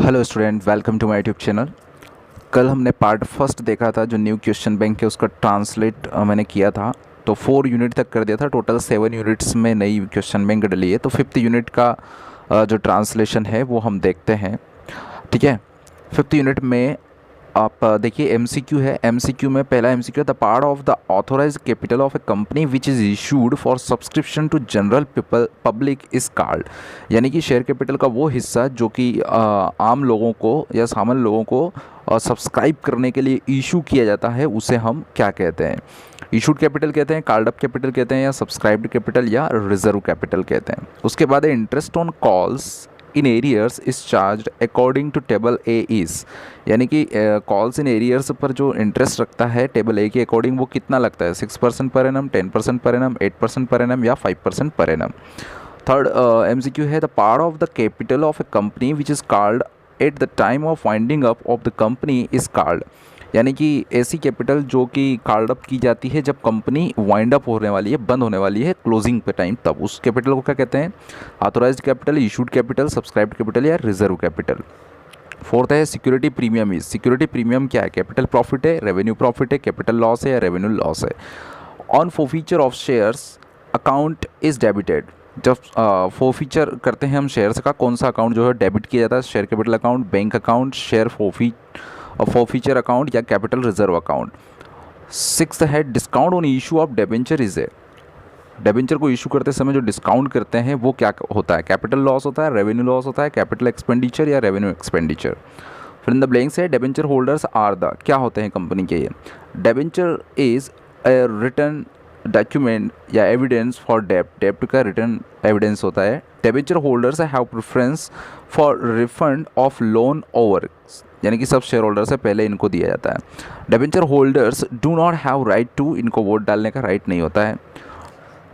Hello student, welcome to my YouTube channel. कल हमने part first देखा था जो न्यू क्वेश्चन बैंक है उसका ट्रांसलेट मैंने किया था। तो 4 यूनिट तक कर दिया था। टोटल 7 यूनिट्स में नई क्वेश्चन बैंक डली है। तो 5th यूनिट का जो ट्रांसलेशन है वो हम देखते हैं। ठीक है, 5th यूनिट में आप देखिए एमसीक्यू है। एमसीक्यू में पहला MCQ the part of the authorised capital of a company which is issued for subscription to general public is called. यानी कि शेयर कैपिटल का वो हिस्सा जो कि आम लोगों को या सामान्य लोगों को सब्सक्राइब करने के लिए इशू किया जाता है, उसे हम क्या कहते हैं? इशूड कैपिटल कहते हैं, कॉल्ड अप कैपिटल कहते हैं, या सब्सक्राइब्ड कैपिटल या रिजर्व कैपिटल कहते हैं। उसके बाद interest on calls in arrears is charge according to table A is. यानी कि कॉल्स इन एरियर्स पर जो इंटरेस्ट रखता है टेबल ए के अकॉर्डिंग वो कितना लगता है? 6% per annum, 10% per annum, 8% per annum या 5% पर एनम। थर्ड एमसीक्यू है the part of the capital of a company which is called at the time of winding up of the company is called. यानी कि ऐसी capital जो कि called up की जाती है जब कंपनी वाइंड अप होने वाली है, बंद होने वाली है क्लोजिंग पे टाइम, तब उस कैपिटल को क्या कहते हैं? Authorised capital, issued capital, subscribed capital या रिजर्व कैपिटल। फोर्थ है security premium. Is security premium क्या है? कैपिटल प्रॉफिट है, रेवेन्यू प्रॉफिट है, कैपिटल लॉस है या रेवेन्यू लॉस है। On forfeiture of shares account is debited. जब फोरफीचर करते हैं हम शेयर्स का, कौन सा अकाउंट जो है डेबिट किया जाता है? Share capital account, bank account, share forfeiture account या कैपिटल रिजर्व अकाउंट। सिक्स्थ है discount on issue of debenture is a. Debenture को इशू करते समय जो डिस्काउंट करते हैं वो क्या होता है? कैपिटल लॉस होता है, रेवेन्यू लॉस होता है, कैपिटल एक्सपेंडिचर या रेवेन्यू एक्सपेंडिचर। फिर इन द ब्लैंक्स है डेबेंचर होल्डर्स आर द, क्या होते हैं कंपनी के ये? Debenture is a return document या एविडेंस फॉर डेब्ट। डेब्ट का रिटर्न एविडेंस होता है। Debenture holders have preference for refund of loan over. यानी कि सब शेयर होल्डर से पहले इनको दिया जाता है। Debenture holders do not have right to, इनको वोट डालने का राइट नहीं होता है।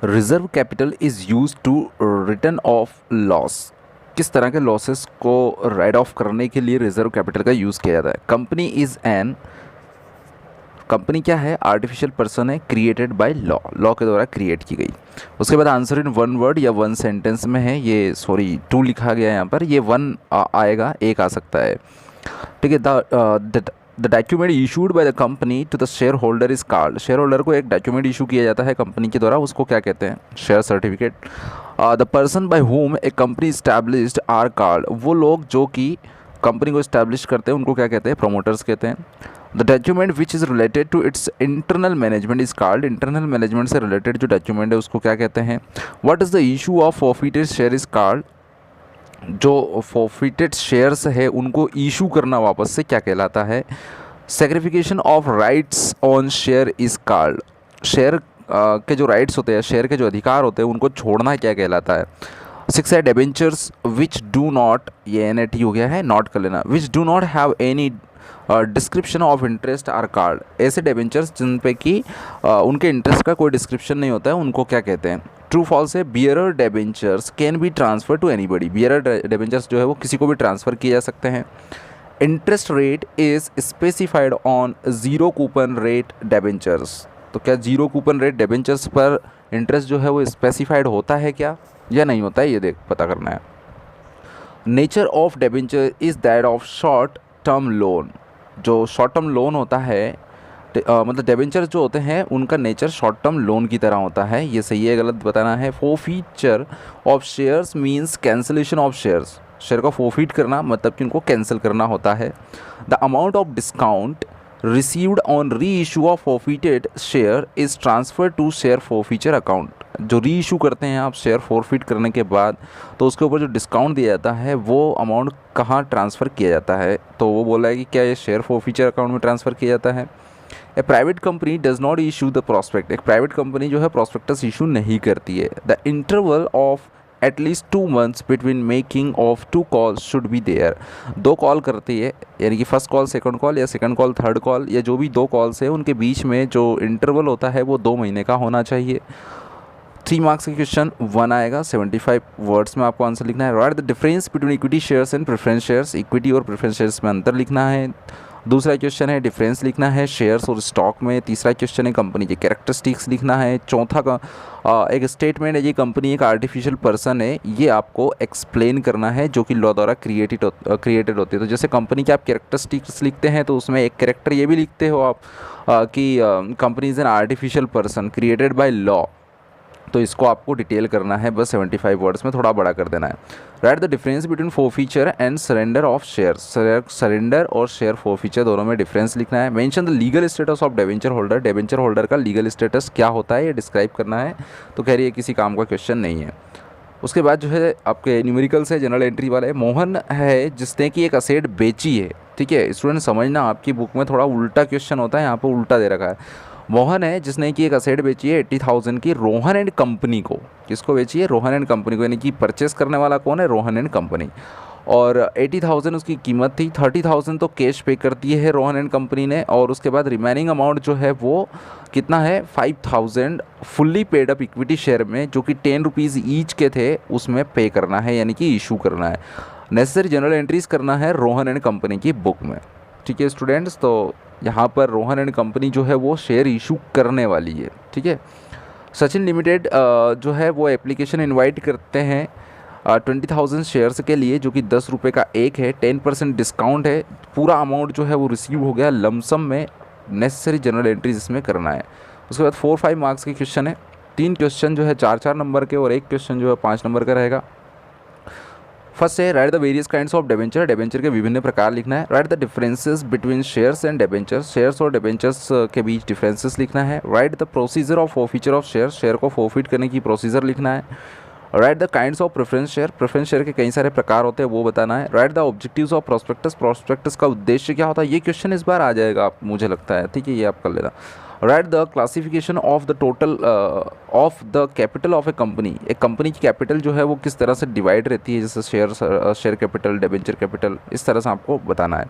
Reserve capital is use to return of loss. किस तरह के लॉसेस को राइट ऑफ करने के लिए रिजर्व कैपिटल का यूज़ किया जाता है? कंपनी इज़ एन, कंपनी क्या है? आर्टिफिशियल पर्सन है, क्रिएटेड बाय लॉ, लॉ के द्वारा क्रिएट की गई। उसके बाद आंसर इन वन वर्ड या वन सेंटेंस में है। ये सॉरी 2 लिखा गया है यहाँ पर, ये 1 आएगा, 1 आ सकता है। ठीक है, the document issued by the company to the share holder is called. Share holder को एक डॉक्यूमेंट इशू किया जाता है कंपनी के द्वारा, उसको क्या कहते हैं? Share certificate. The person by whom a company established are called. वो लोग जो कि कंपनी को इस्टेब्लिश करते हैं उनको क्या कहते हैं? प्रोमोटर्स कहते हैं। The document which is related to its internal management is called. Internal management से रिलेटेड जो डॉक्यूमेंट है उसको क्या कहते हैं? What is the issue of forfeited share is called. जो फॉरफीटेड शेयर्स है उनको इशू करना वापस से क्या कहलाता है? Segregation of rights on share is called. Share के जो राइट्स होते हैं, शेयर के जो अधिकार होते हैं उनको छोड़ना क्या कहलाता है? 6 है डेबेंचर्स विच डू नॉट, ये NAT हो गया है, नॉट कर लेना, which do not have any description of interest are called. ऐसे डेबेंचर्स जिन पे कि उनके इंटरेस्ट का कोई डिस्क्रिप्शन नहीं होता है उनको क्या कहते हैं? ट्रू फॉल्स है bearer debentures can be transfer to anybody. Bearer debentures जो है वो किसी को भी ट्रांसफ़र किए जा सकते हैं। Interest rate is specified on zero coupon rate debentures. तो क्या ज़ीरो कूपन रेट डेबेंचर्स पर इंटरेस्ट जो है वो स्पेसिफाइड होता है क्या या नहीं होता है? ये पता करना है। Nature of debenture is that of short term loan. जो शॉर्ट टर्म लोन होता है मतलब डेबेंचर जो होते हैं उनका नेचर शॉर्ट टर्म लोन की तरह होता है। ये सही है गलत बताना है। Forfeiture of shares means cancellation of shares. Share को फोरफीट करना मतलब कि उनको कैंसिल करना होता है। The amount of discount received on re issue of forfeited share is transfer to share forfeiture account. जो री इशू करते हैं आप शेयर फोरफीट करने के बाद, तो उसके ऊपर जो डिस्काउंट दिया जाता है वो अमाउंट कहाँ ट्रांसफ़र किया जाता है? तो वो बोला है कि क्या ये शेयर फोरफीचर अकाउंट में ट्रांसफ़र किया जाता है। A private company does not issue the prospect. एक प्राइवेट कंपनी जो है प्रॉस्पेक्टस इशू नहीं करती है। The interval of at least 2 months between making of 2 calls should be there. 2 call करती है, यानी कि फर्स्ट कॉल सेकंड कॉल या सेकंड कॉल थर्ड कॉल, या जो भी 2 कॉल्स है उनके बीच में जो इंटरवल होता है वो 2 महीने का होना चाहिए। 3 मार्क्स का क्वेश्चन 1 आएगा। 75 वर्ड्स में आपको आंसर लिखना है। Right the difference between equity shares and preference shares. Equity और प्रेफरेंस शेयर्स में अंतर लिखना है। दूसरा क्वेश्चन है डिफरेंस लिखना है शेयर्स और स्टॉक में। तीसरा क्वेश्चन है कंपनी के कैरेक्टरिस्टिक्स लिखना है। चौथा का एक स्टेटमेंट है, ये कंपनी एक आर्टिफिशियल पर्सन है, ये आपको एक्सप्लेन करना है जो कि लॉ द्वारा क्रिएटेड होती है। तो जैसे कंपनी के आप कैरेक्टरिस्टिक्स लिखते हैं तो उसमें एक कैरेक्टर ये भी लिखते हो आप कि company is an artificial person created by law. तो इसको आपको डिटेल करना है, बस 75 वर्ड्स में थोड़ा बड़ा कर देना है। Right the difference between forfeiture and surrender of share. Surrender और शेयर फोरफीचर दोनों में डिफरेंस लिखना है। Mention the legal status of debenture holder. Debenture holder का लीगल स्टेटस क्या होता है ये डिस्क्राइब करना है। तो कह रही है किसी काम का क्वेश्चन नहीं है। उसके बाद जो है आपके न्यूमेरिकल्स है, जनरल एंट्री वाले। मोहन है जिसने कि एक असेट बेची है, ठीक है स्टूडेंट समझना, आपकी बुक में थोड़ा उल्टा क्वेश्चन होता है, यहाँ पर उल्टा दे रखा है। मोहन है जिसने कि एक असेट बेची है 80,000 की रोहन एंड कंपनी को। किसको बेची है? रोहन एंड कंपनी को, यानी कि परचेस करने वाला कौन है? Rohan and company. और 80,000 उसकी कीमत थी, 30,000 तो कैश पे कर दिए है रोहन एंड कंपनी ने, और उसके बाद रिमेनिंग अमाउंट जो है वो कितना है? 5,000 fully paid up equity share में, जो कि 10 रुपीज़ ईच के थे, उसमें पे करना है, यानी कि इशू करना है। नेसेसरी जनरल एंट्रीज करना है रोहन एंड कंपनी की बुक में, ठीक है स्टूडेंट्स। तो यहाँ पर रोहन एंड कंपनी जो है वो शेयर इशू करने वाली है, ठीक है। सचिन लिमिटेड जो है वो एप्लीकेशन इनवाइट करते हैं 20,000 शेयर्स के लिए, जो कि 10 रुपये का एक है, 10% डिस्काउंट है, पूरा अमाउंट जो है वो रिसीव हो गया लमसम में। नेसेसरी जनरल एंट्रीज इसमें करना है। उसके बाद 4-5 मार्क्स के क्वेश्चन है। 3 क्वेश्चन जो है 4-4 नंबर के और 1 क्वेश्चन जो है 5 नंबर का रहेगा। फर्स्ट है right the various kinds of debenture. Debenture के विभिन्न प्रकार लिखना है। Right the differences between shares and debentures. Shares और डेबेंचर्स के बीच डिफरेंसेस लिखना है। Right the procedure of forfeiture of share. Share को फोरफीट करने की प्रोसीजर लिखना है। Right the kinds of preference share. Preference share के कई सारे प्रकार होते हैं, वो बताना है। Right the objectives of prospectus. Prospectus का उद्देश्य क्या होता है? ये क्वेश्चन इस बार आ जाएगा, आप मुझे लगता है, ठीक है, ये आप कर लेना। Right the classification of the total of the capital of a company. एक कंपनी की कैपिटल जो है वो किस तरह से डिवाइड रहती है, जैसे शेयर कैपिटल, डिबेंचर कैपिटल, इस तरह से आपको बताना है,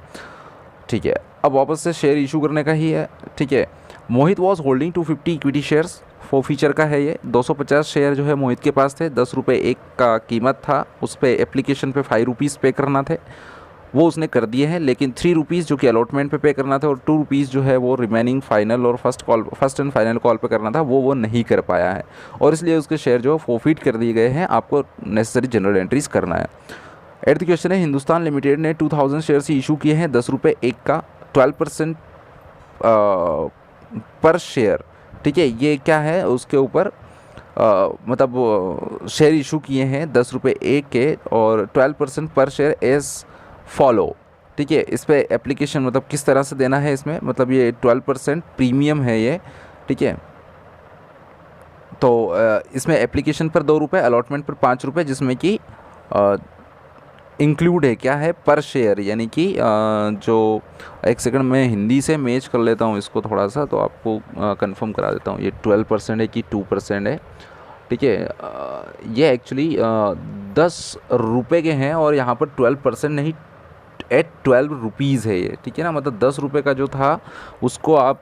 ठीक है। अब वापस से शेयर इशू करने का ही है, ठीक है। Mohit was holding 250 equity shares. Forfeiture का है ये। 250 शेयर जो है मोहित के पास थे, 10 रुपये एक का कीमत था, उस पर एप्लीकेशन पे 5 रुपीज़ पे करना थे, वो उसने कर दिए हैं। लेकिन 3 रुपीज़ जो कि अलॉटमेंट पे करना था और 2 रुपीज़ जो है वो रिमेनिंग फाइनल और फर्स्ट एंड फाइनल कॉल पे करना था, वो नहीं कर पाया है, और इसलिए उसके शेयर जो फोरफीट कर दिए गए हैं। आपको नेसेसरी जनरल एंट्रीज करना है। 8th क्वेश्चन है हिंदुस्तान लिमिटेड ने 2000 शेयर से इशू किए हैं 10 रुपये एक का, 12% पर शेयर, ठीक है। ये क्या है? उसके ऊपर मतलब शेयर इशू किए हैं 10 रुपये एक के और 12% पर शेयर एज फॉलो, ठीक है। इस पर एप्लीकेशन मतलब किस तरह से देना है इसमें, मतलब ये 12% प्रीमियम है ये, ठीक है। तो इसमें एप्लीकेशन पर 2 रुपये, अलॉटमेंट पर 5 रुपये, जिसमें कि इंक्लूड है क्या है? पर शेयर, यानी कि जो एक सेकंड में हिंदी से मैच कर लेता हूँ इसको थोड़ा सा, तो आपको कंफर्म करा देता हूँ। ये 12% है कि 2% है, ठीक है। ये एक्चुअली 10 रुपये के हैं और यहाँ पर 12% नहीं, एट 12 रुपीज़ है ये, ठीक है ना। मतलब 10 रुपये का जो था उसको आप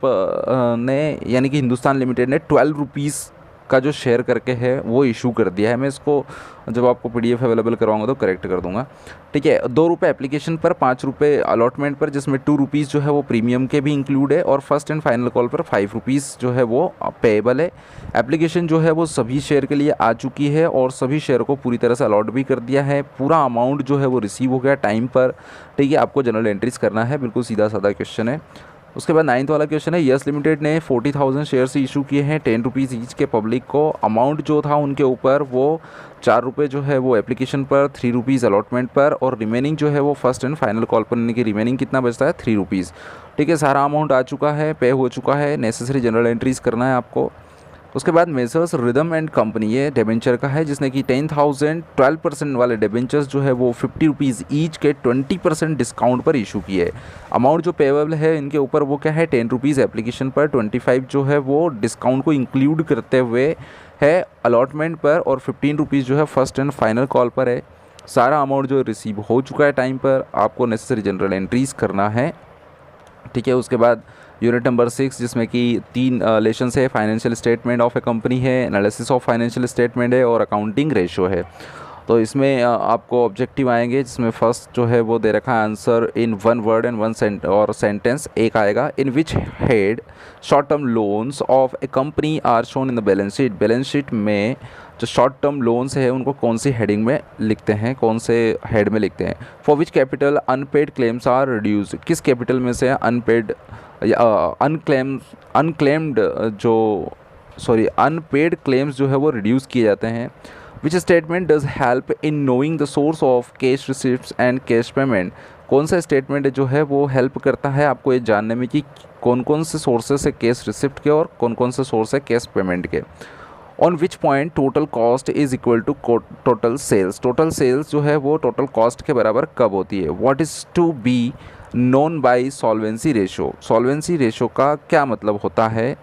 ने, यानी कि हिंदुस्तान लिमिटेड ने 12 रुपीज़ का जो शेयर करके है वो इशू कर दिया है। मैं इसको जब आपको PDF अवेलेबल करवाऊंगा तो करेक्ट कर दूंगा, ठीक है। 2 रुपये एप्लीकेशन पर, 5 रुपये अलॉटमेंट पर, जिसमें 2 रुपीज़ जो है वो प्रीमियम के भी इंक्लूड है, और फर्स्ट एंड फाइनल कॉल पर 5 रुपीज़ जो है वो पेएबल है। एप्लीकेशन जो है वो सभी शेयर के लिए आ चुकी है और सभी शेयर को पूरी तरह से अलॉट भी कर दिया है। पूरा अमाउंट जो है वो रिसीव हो गया टाइम पर, ठीक है। आपको जनरल एंट्रीज करना है, बिल्कुल सीधा साधा क्वेश्चन है। उसके बाद 9th वाला क्वेश्चन है यस लिमिटेड ने 40,000 शेयर्स इशू किए हैं 10 रुपीज़ ईच के पब्लिक को। अमाउंट जो था उनके ऊपर वो 4 रुपये जो है वो एप्लीकेशन पर, 3 रुपीज़ अलॉटमेंट पर, और रिमेनिंग जो है वो फर्स्ट एंड फाइनल कॉल पर, यानी कि रिमेनिंग कितना बचता है? 3 रुपीज़, ठीक है। सारा अमाउंट आ चुका है, पे हो चुका है, नेसेसरी जनरल एंट्रीज करना है आपको। उसके बाद मेसर्स रिदम एंड कंपनी, ये डेबेंचर का है, जिसने कि 10,000 12% वाले डेबेंचर्स जो है वो 50 रुपीज़ ईच के 20% डिस्काउंट पर इशू किए। अमाउंट जो पेएबल है इनके ऊपर वो क्या है? 10 रुपीज़ एप्लीकेशन पर, 25 जो है वो डिस्काउंट को इंक्लूड करते हुए है अलॉटमेंट पर, और 15 रुपीज़ जो है फर्स्ट एंड फाइनल कॉल पर है। सारा अमाउंट जो रिसीव हो चुका है टाइम पर, आपको नेसेसरी जनरल एंट्रीज करना है, ठीक है। उसके बाद यूनिट नंबर 6, जिसमें कि 3 लेशंस है। Financial statement of a company है, एनालिसिस ऑफ फाइनेंशियल स्टेटमेंट है, और अकाउंटिंग रेशो है। तो इसमें आपको ऑब्जेक्टिव आएंगे, जिसमें फर्स्ट जो है वो दे रखा है answer in one word and one sentence. एक आएगा in which head short term loans of a company are shown in the balance sheet. Balance sheet में जो शॉर्ट टर्म लोन्स है उनको कौन सी हेडिंग में लिखते हैं, कौन से हेड में लिखते हैं। For which capital unpaid claims are reduce, किस कैपिटल में से अनपेड अनपेड क्लेम्स जो है वो रिड्यूस किए जाते हैं। Which statement does help in knowing the source of cash receipts and cash payment, कौन सा स्टेटमेंट जो है वो हेल्प करता है आपको ये जानने में कि कौन कौन से सोर्सेस है कैश रिसिप्ट के और कौन कौन से सोर्स है कैश पेमेंट के। On which point total cost is equal to total sales, total sales जो है वो टोटल कॉस्ट के बराबर कब होती है। What is to be known by solvency ratio, solvency ratio का क्या मतलब होता है।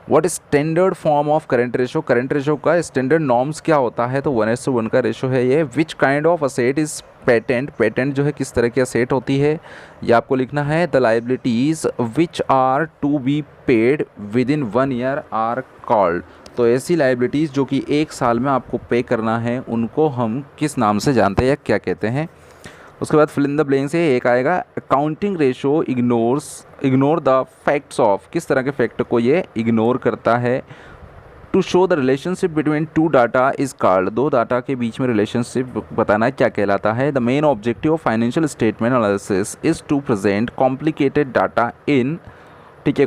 What is standard form of current ratio, current ratio का स्टैंडर्ड नॉर्म्स क्या होता है, तो 1:1 का रेशो है ये। Which kind of asset is patent, patent जो है किस तरह की असेट होती है ये आपको लिखना है। The liabilities which are to be paid within 1 year are called, तो ऐसी लाइबिलिटीज़ जो कि 1 साल में आपको पे करना है उनको हम किस नाम से जानते हैं या क्या कहते हैं। उसके बाद फिल इन द ब्लैंक से एक आएगा accounting ratio ignore the facts of, किस तरह के फैक्ट को ये इग्नोर करता है। To show the relationship between two data is called, दो डाटा के बीच में रिलेशनशिप बताना क्या कहलाता है। The main objective of financial statement analysis is to present complicated data in, ठीक है,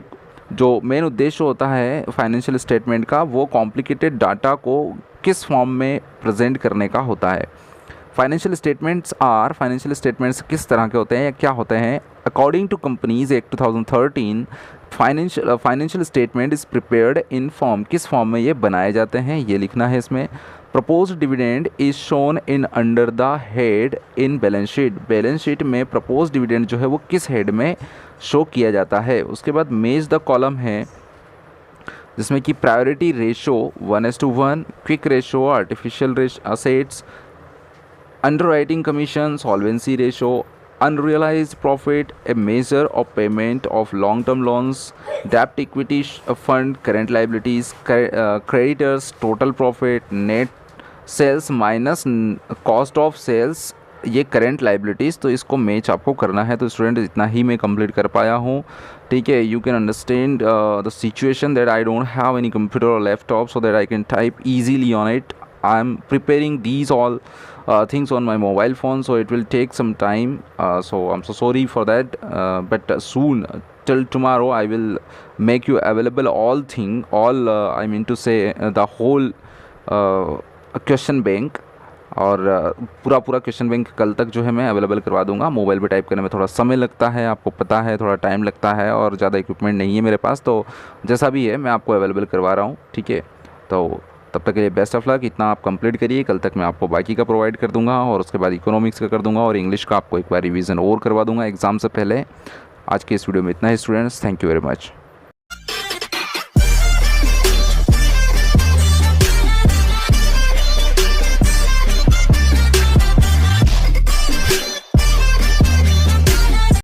जो मेन उद्देश्य होता है फाइनेंशियल स्टेटमेंट का वो कॉम्प्लिकेटेड डाटा को किस फॉर्म में प्रेजेंट करने का होता है। फाइनेंशियल स्टेटमेंट्स किस तरह के होते हैं या क्या होते हैं। According to companies act 2013 financial statement is prepared in form, किस फॉर्म में ये बनाए जाते हैं ये लिखना है इसमें। Proposed dividend is shown in under the head in balance sheet, balance sheet में प्रपोज्ड डिविडेंड जो है वो किस हेड में शो किया जाता है। उसके बाद मेज द कॉलम है जिसमें कि priority ratio 1:1, quick ratio, artificial assets, underwriting commission, solvency ratio, unrealized profit, a measure of payment of long-term loans, debt equity fund, current liabilities, creditors, total profit, net sales minus cost of sales, ये current liabilities, तो इसको match आपको करना है। तो student इतना ही मैं complete कर पाया हूँ, ठीक है। You can understand the situation that I don't have any computer और laptop so that I can type easily on it. I'm preparing these all things on my mobile phone, so it will take some time, so I'm so sorry for that, but soon till tomorrow I will make you available all I mean to say the whole question bank, और पूरा question bank कल तक जो है मैं available करवा दूंगा। Mobile पे टाइप करने में थोड़ा समय लगता है, आपको पता है, थोड़ा टाइम लगता है और ज़्यादा इक्विपमेंट नहीं है मेरे पास, तो जैसा भी है मैं आपको अवेलेबल करवा रहा हूँ, ठीक है। तो तब तक के लिए बेस्ट ऑफ लक, इतना आप कंप्लीट करिए, कल तक मैं आपको बाकी का प्रोवाइड कर दूंगा और उसके बाद इकोनॉमिक्स का कर दूंगा और इंग्लिश का आपको एक बार रिवीजन और करवा दूंगा एग्ज़ाम से पहले। आज के इस वीडियो में इतना ही students, thank you very much.